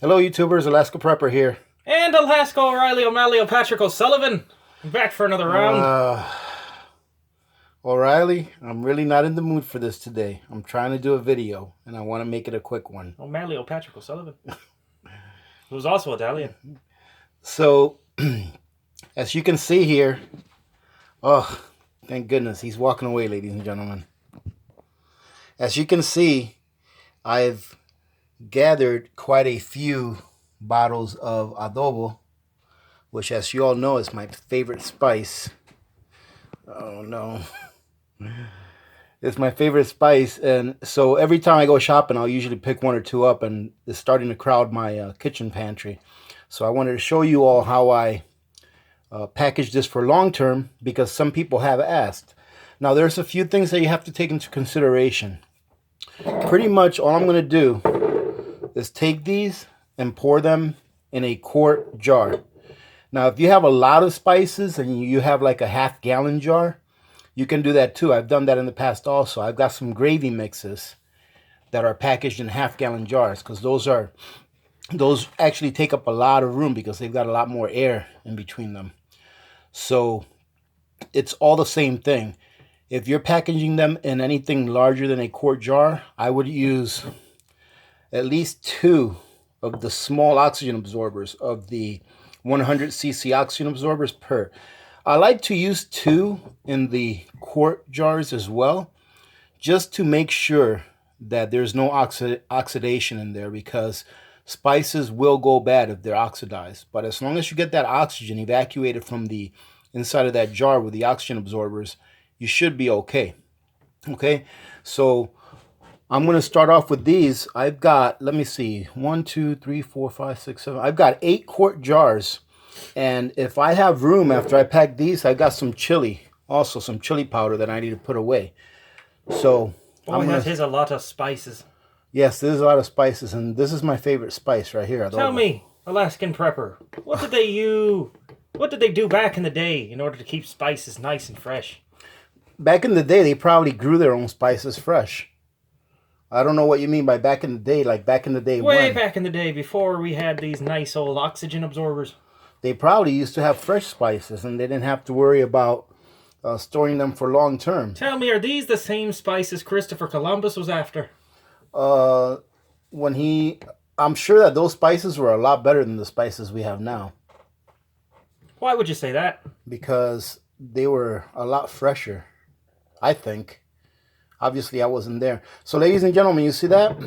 Hello YouTubers, Alaska Prepper here. And Alaska O'Reilly O'Malley Patrick O'Sullivan. I'm back for another round. O'Reilly, I'm really not in the mood for this today. I'm trying to do a video and I want to make it a quick one. O'Malley O'Patrick O'Sullivan. Who's also Italian. So, as you can see here, oh, thank goodness, he's walking away, ladies and gentlemen. As you can see, I've gathered quite a few bottles of adobo, which, as you all know, is my favorite spice. Oh no. It's my favorite spice, and so every time I go shopping, I'll usually pick one or two up, and it's starting to crowd my kitchen pantry. So I wanted to show you all how I package this for long term, because some people have asked. Now, there's a few things that you have to take into consideration. Pretty much all I'm going to do is take these and pour them in a quart jar. Now, if you have a lot of spices and you have like a half-gallon jar, you can do that too. I've done that in the past also. I've got some gravy mixes that are packaged in half-gallon jars, because those actually take up a lot of room because they've got a lot more air in between them. So it's all the same thing. If you're packaging them in anything larger than a quart jar, I would use at least 2 of the small oxygen absorbers, of the 100cc oxygen absorbers per. I like to use 2 in the quart jars as well, just to make sure that there's no oxidation in there, because spices will go bad if they're oxidized. But as long as you get that oxygen evacuated from the inside of that jar with the oxygen absorbers, you should be okay. Okay, so I'm going to start off with these. I've got, let me see, 1, 2, 3, 4, 5, 6, 7. I've got 8 quart jars. And if I have room after I pack these, I've got some chili, also some chili powder that I need to put away. So, that is a lot of spices. Yes, there's a lot of spices, and this is my favorite spice right here. Tell me, Alaskan Prepper, what did they do back in the day in order to keep spices nice and fresh? Back in the day, they probably grew their own spices fresh. I don't know what you mean by back in the day, like back in the day Way back in the day, before we had these nice old oxygen absorbers. They probably used to have fresh spices, and they didn't have to worry about storing them for long term. Tell me, are these the same spices Christopher Columbus was after? I'm sure that those spices were a lot better than the spices we have now. Why would you say that? Because they were a lot fresher, I think. Obviously, I wasn't there. So, ladies and gentlemen, you see that?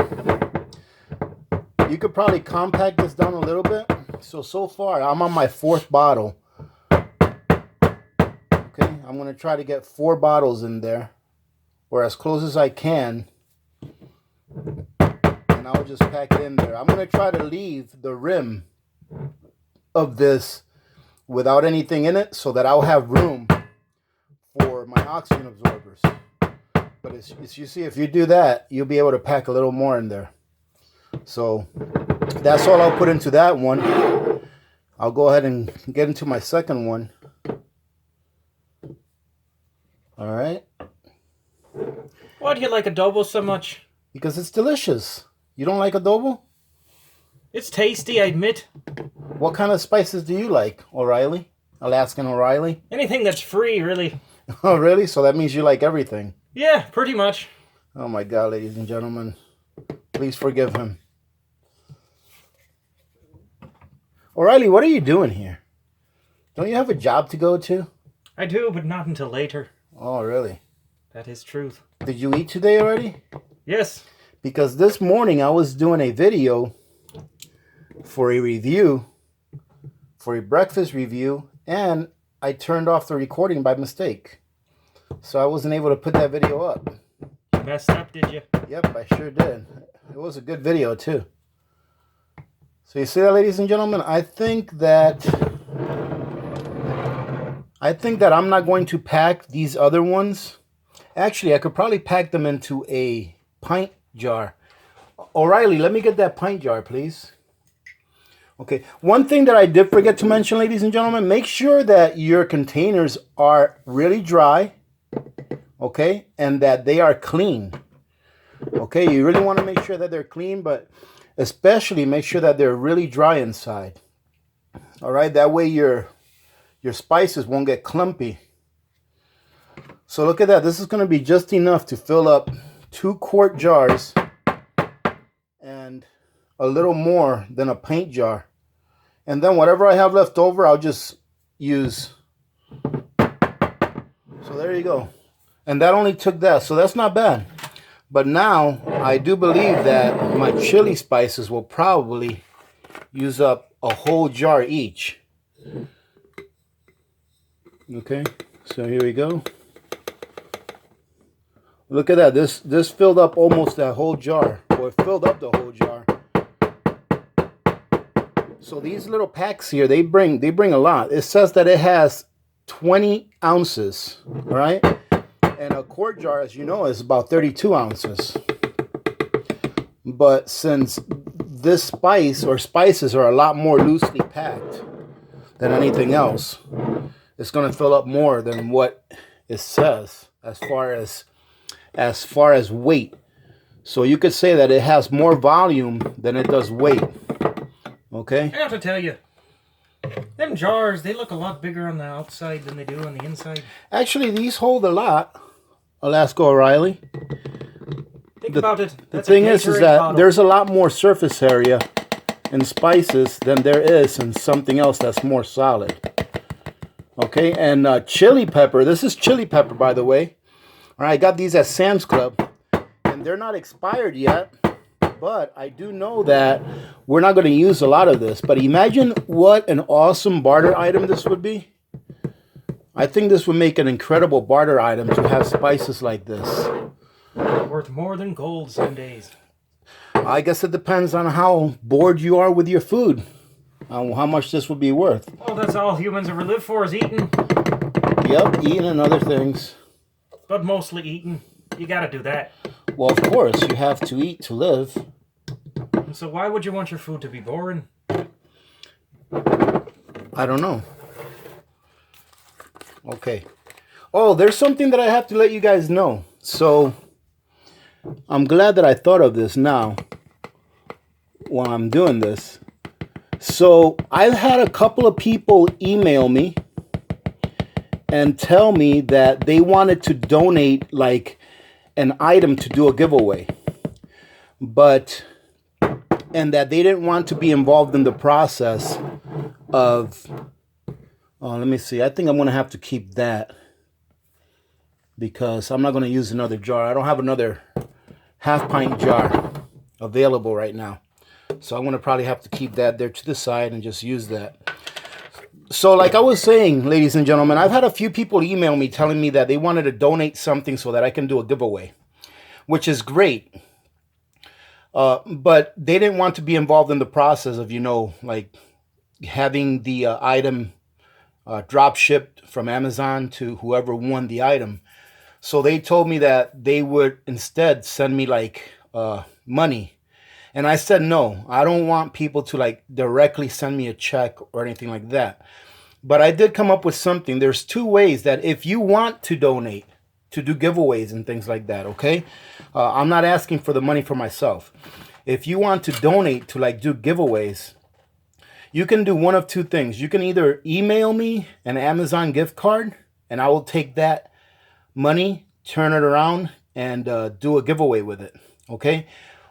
You could probably compact this down a little bit. So far, I'm on my 4th bottle. Okay, I'm going to try to get 4 bottles in there, or as close as I can. And I'll just pack it in there. I'm going to try to leave the rim of this without anything in it, so that I'll have room for my oxygen absorbers. But as you see, if you do that, you'll be able to pack a little more in there. So that's all I'll put into that one. I'll go ahead and get into my second one. All right. Why do you like adobo so much? Because it's delicious. You don't like adobo? It's tasty, I admit. What kind of spices do you like, O'Reilly? Alaskan O'Reilly? Anything that's free, really. Oh, really? So that means you like everything. Yeah, pretty much. Oh my God, ladies and gentlemen. Please forgive him. O'Reilly, what are you doing here? Don't you have a job to go to? I do, but not until later. Oh, really? That is truth. Did you eat today already? Yes. Because this morning I was doing a video for a review, for a breakfast review, and I turned off the recording by mistake. So I wasn't able to put that video up. You messed up, did you? Yep, I sure did. It was a good video too. So you see that, ladies and gentlemen? I think that I'm not going to pack these other ones. Actually, I could probably pack them into a pint jar. O'Reilly, let me get that pint jar, please. Okay, one thing that I did forget to mention, ladies and gentlemen, make sure that your containers are really dry, okay, and that they are clean. Okay, you really want to make sure that they're clean, but Especially make sure that they're really dry inside. All right, that way your spices won't get clumpy. So look at that. This is going to be just enough to fill up 2-quart jars and a little more than a pint jar. And then whatever I have left over, I'll just use. So there you go. And that only took that. So that's not bad. But now I do believe that my chili spices will probably use up a whole jar each. Okay, so here we go. Look at that. This filled up almost that whole jar. Or it filled up the whole jar. So these little packs here, they bring a lot. It says that it has 20 ounces, right? And a quart jar, as you know, is about 32 ounces. But since this spice or spices are a lot more loosely packed than anything else, it's going to fill up more than what it says as far as weight. So you could say that it has more volume than it does weight. Okay? I have to tell you, them jars, they look a lot bigger on the outside than they do on the inside. Actually, these hold a lot, Alaska O'Reilly. Think about it. The thing is that there's a lot more surface area in spices than there is in something else that's more solid. Okay, and chili pepper. This is chili pepper, by the way. All right, I got these at Sam's Club, and they're not expired yet. But I do know that we're not going to use a lot of this. But imagine what an awesome barter item this would be. I think this would make an incredible barter item to have spices like this. Worth more than gold some days. I guess it depends on how bored you are with your food. How much this would be worth. Oh, that's all humans ever live for is eating. Yep, eating and other things. But mostly eating. You gotta do that. Well, of course, you have to eat to live. And so why would you want your food to be boring? I don't know. Okay. Oh, there's something that I have to let you guys know. So, I'm glad that I thought of this now while I'm doing this. So, I've had a couple of people email me and tell me that they wanted to donate like an item to do a giveaway. And that they didn't want to be involved in the process of, let me see. I think I'm going to have to keep that because I'm not going to use another jar. I don't have another half-pint jar available right now. So I'm going to probably have to keep that there to the side and just use that. So like I was saying, ladies and gentlemen, I've had a few people email me telling me that they wanted to donate something so that I can do a giveaway, which is great. But they didn't want to be involved in the process of, like having the item drop shipped from Amazon to whoever won the item. So they told me that they would instead send me like money. And I said, no, I don't want people to like directly send me a check or anything like that. But I did come up with something. There's 2 ways that if you want to donate to do giveaways and things like that, okay? I'm not asking for the money for myself. If you want to donate to like do giveaways, you can do one of 2 things. You can either email me an Amazon gift card and I will take that money, turn it around and do a giveaway with it, okay?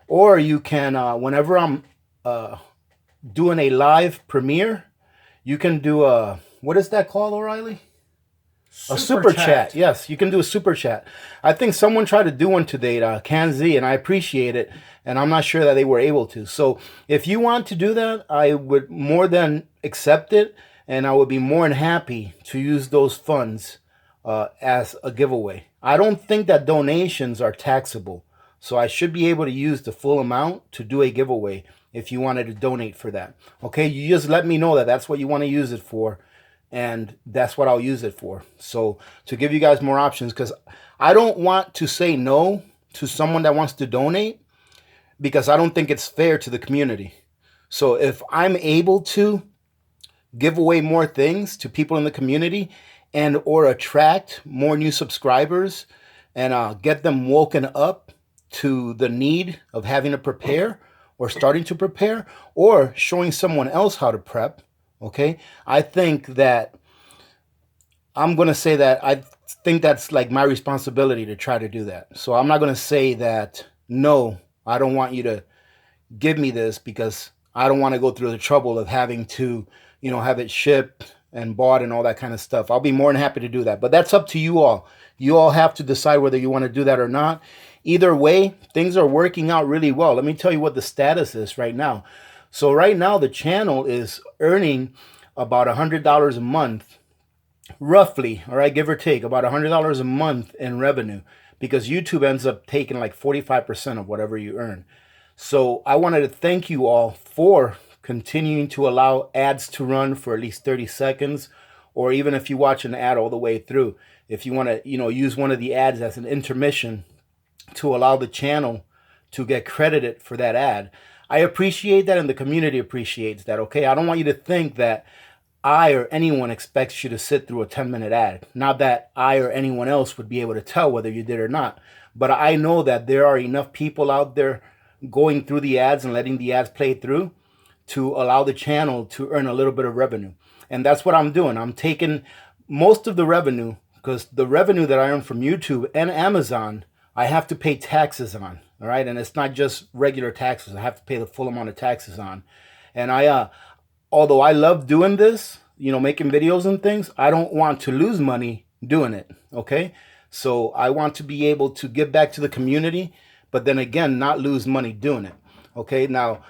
Or you can, whenever I'm doing a live premiere, you can do a, what is that called, O'Reilly? A super chat. Yes, you can do a super chat. I think someone tried to do one today, CanZ, and I appreciate it. And I'm not sure that they were able to. So if you want to do that, I would more than accept it. And I would be more than happy to use those funds as a giveaway. I don't think that donations are taxable. So I should be able to use the full amount to do a giveaway if you wanted to donate for that. Okay, you just let me know that that's what you want to use it for. And that's what I'll use it for. So to give you guys more options, because I don't want to say no to someone that wants to donate because I don't think it's fair to the community. So if I'm able to give away more things to people in the community and or attract more new subscribers and get them woken up to the need of having to prepare or starting to prepare or showing someone else how to prep, okay, I think that I'm going to say that I think that's like my responsibility to try to do that. So I'm not going to say that, no, I don't want you to give me this because I don't want to go through the trouble of having to, you know, have it shipped and bought and all that kind of stuff. I'll be more than happy to do that. But that's up to you all. You all have to decide whether you want to do that or not. Either way, things are working out really well. Let me tell you what the status is right now. So right now, the channel is earning about $100 a month, roughly, all right, give or take, about $100 a month in revenue, because YouTube ends up taking like 45% of whatever you earn. So I wanted to thank you all for continuing to allow ads to run for at least 30 seconds, or even if you watch an ad all the way through, if you want to, you know, use one of the ads as an intermission to allow the channel to get credited for that ad. I appreciate that, and the community appreciates that, okay? I don't want you to think that I or anyone expects you to sit through a 10-minute ad. Not that I or anyone else would be able to tell whether you did or not, but I know that there are enough people out there going through the ads and letting the ads play through to allow the channel to earn a little bit of revenue. And that's what I'm doing. I'm taking most of the revenue, because the revenue that I earn from YouTube and Amazon, I have to pay taxes on, all right? And it's not just regular taxes. I have to pay the full amount of taxes on. And although I love doing this, you know, making videos and things, I don't want to lose money doing it, okay? So I want to be able to give back to the community, but then again, not lose money doing it, okay? Now,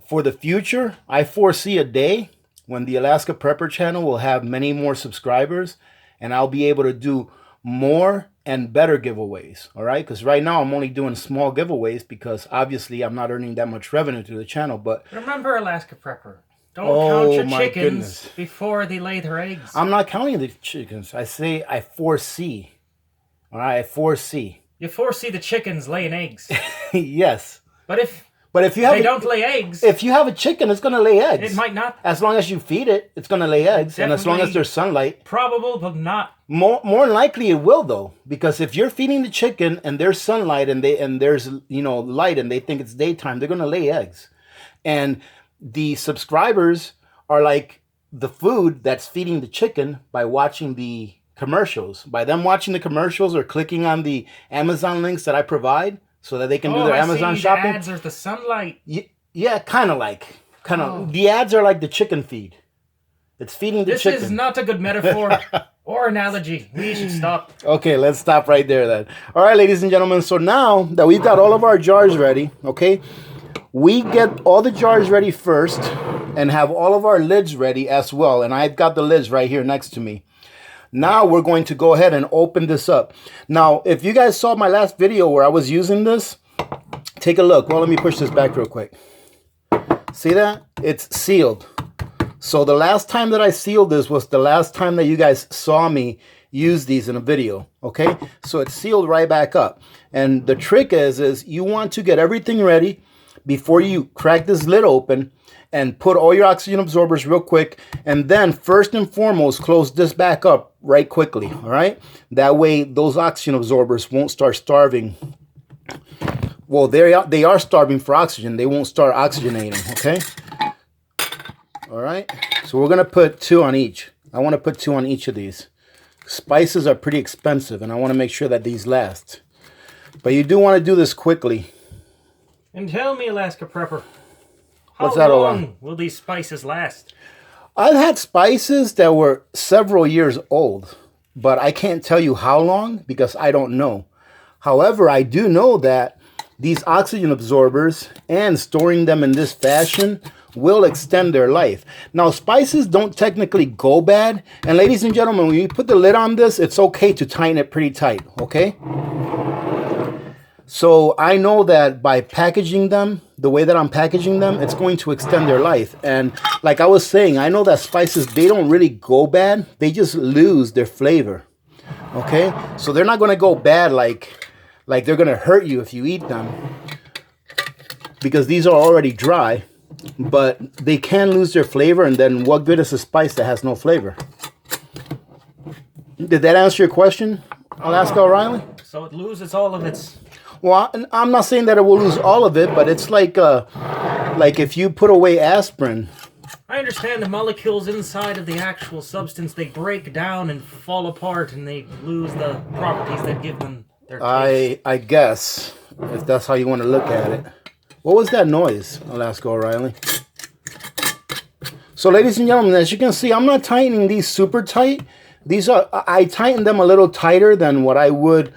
for the future, I foresee a day when the Alaska Prepper channel will have many more subscribers, and I'll be able to do more and better giveaways, all right? Because right now I'm only doing small giveaways because obviously I'm not earning that much revenue through the channel. But remember, Alaska Prepper, don't count your chickens before they lay their eggs. I'm not counting the chickens. I say I foresee, all right? I foresee. You foresee the chickens laying eggs. Yes. But if you have they don't lay eggs, if you have a chicken, it's going to lay eggs. It might not. As long as you feed it, it's going to lay eggs, and as long as there's sunlight. Probable, but not. More than likely it will, though, because if you're feeding the chicken and there's sunlight and there's, you know, light and they think it's daytime, they're going to lay eggs. And the subscribers are like the food that's feeding the chicken by watching the commercials. By them watching the commercials or clicking on the Amazon links that I provide so that they can do their Amazon shopping. The ads are the sunlight. Yeah, kind of. The ads are like the chicken feed. It's feeding the chicken. This is not a good metaphor or analogy. We should stop. Okay, let's stop right there then. All right, ladies and gentlemen. So now that we've got all of our jars ready, okay, we get all the jars ready first and have all of our lids ready as well. And I've got the lids right here next to me. Now we're going to go ahead and open this up. Now, if you guys saw my last video where I was using this, take a look. Well, let me push this back real quick. See that? It's sealed. So the last time that I sealed this was the last time that you guys saw me use these in a video, okay? So it's sealed right back up. And the trick is you want to get everything ready before you crack this lid open and put all your oxygen absorbers real quick. And then first and foremost, close this back up right quickly, all right? That way those oxygen absorbers won't start starving. Well, they are starving for oxygen. They won't start oxygenating, okay? All right, so we're gonna put 2 on each. I want to put 2 on each of these. Spices are pretty expensive, and I want to make sure that these last. But you do want to do this quickly. And tell me, Alaska Prepper, how long will these spices last? I've had spices that were several years old, but I can't tell you how long because I don't know. However, I do know that these oxygen absorbers and storing them in this fashion will extend their life. Now, spices don't technically go bad. And ladies and gentlemen, when you put the lid on this, it's okay to tighten it pretty tight, okay? So I know that by packaging them, the way that I'm packaging them, it's going to extend their life. And like I was saying, I know that spices, they don't really go bad. They just lose their flavor, okay? So they're not going to go bad like they're going to hurt you if you eat them, because these are already dry. But they can lose their flavor, and then what good is a spice that has no flavor? Did that answer your question, Alaska O'Reilly? So it loses all of its... Well, I'm not saying that it will lose all of it, but it's like if you put away aspirin. I understand the molecules inside of the actual substance, they break down and fall apart, and they lose the properties that give them their taste. I guess, if that's how you want to look at it. What was that noise, Alaska O'Reilly? So, ladies and gentlemen, as you can see, I'm not tightening these super tight. These are, I tighten them a little tighter than what I would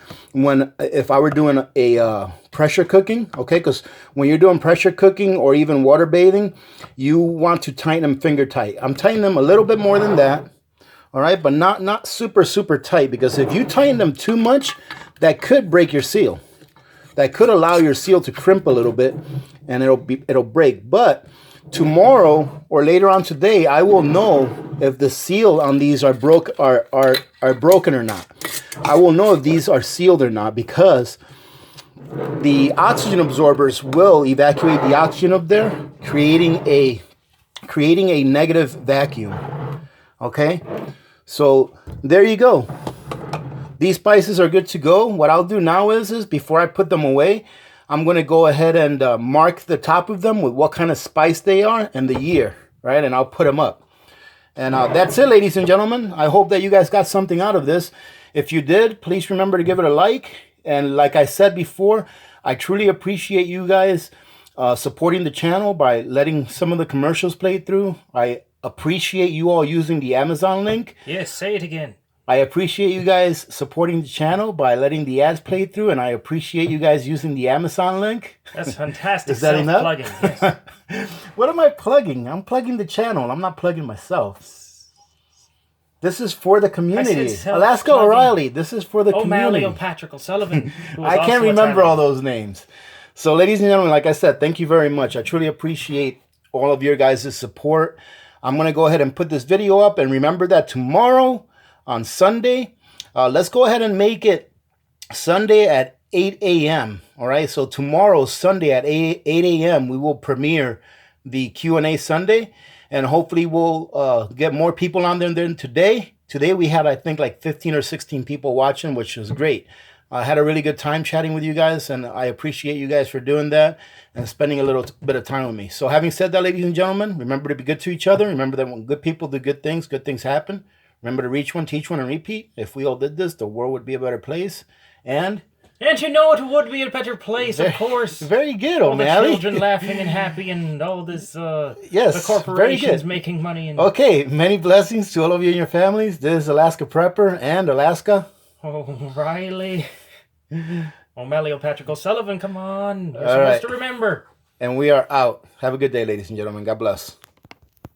if I were doing a pressure cooking, okay? Because when you're doing pressure cooking or even water bathing, you want to tighten them finger tight. I'm tightening them a little bit more than that, all right? But not super, super tight, because if you tighten them too much, that could break your seal. That could allow your seal to crimp a little bit, and it'll break. But tomorrow or later on today, I will know if the seal on these are broken or not. I will know if these are sealed or not, because the oxygen absorbers will evacuate the oxygen up there, creating a negative vacuum. Okay, so there you go. These spices are good to go. What I'll do now is before I put them away, I'm going to go ahead and mark the top of them with what kind of spice they are and the year, right? And I'll put them up. And that's it, ladies and gentlemen. I hope that you guys got something out of this. If you did, please remember to give it a like. And like I said before, I truly appreciate you guys supporting the channel by letting some of the commercials play through. I appreciate you all using the Amazon link. Yes, say it again. I appreciate you guys supporting the channel by letting the ads play through, and I appreciate you guys using the Amazon link. That's fantastic. Is that enough? Yes. What am I plugging? I'm plugging the channel. I'm not plugging myself. This is for the community. Alaska O'Reilly, this is for the community. O'Malley Patrick O'Sullivan. I can't remember all those names. So, ladies and gentlemen, like I said, thank you very much. I truly appreciate all of your guys' support. I'm going to go ahead and put this video up, and remember that tomorrow, on Sunday, let's go ahead and make it Sunday at 8 a.m. All right, so tomorrow, Sunday at 8 a.m., we will premiere the Q&A Sunday, and hopefully we'll get more people on there than today. Today we had, I think, like 15 or 16 people watching, which was great. I had a really good time chatting with you guys, and I appreciate you guys for doing that and spending a little bit of time with me. So having said that, ladies and gentlemen, remember to be good to each other. Remember that when good people do good things happen. Remember to reach one, teach one, and repeat. If we all did this, the world would be a better place. And you know it would be a better place, of course. Very good, all O'Malley. the children laughing and happy, and all this, yes, the corporations making money. And okay, many blessings to all of you and your families. This is Alaska Prepper and Alaska O'Reilly. O'Malley Patrick O'Sullivan, come on. You're supposed to remember. And we are out. Have a good day, ladies and gentlemen. God bless.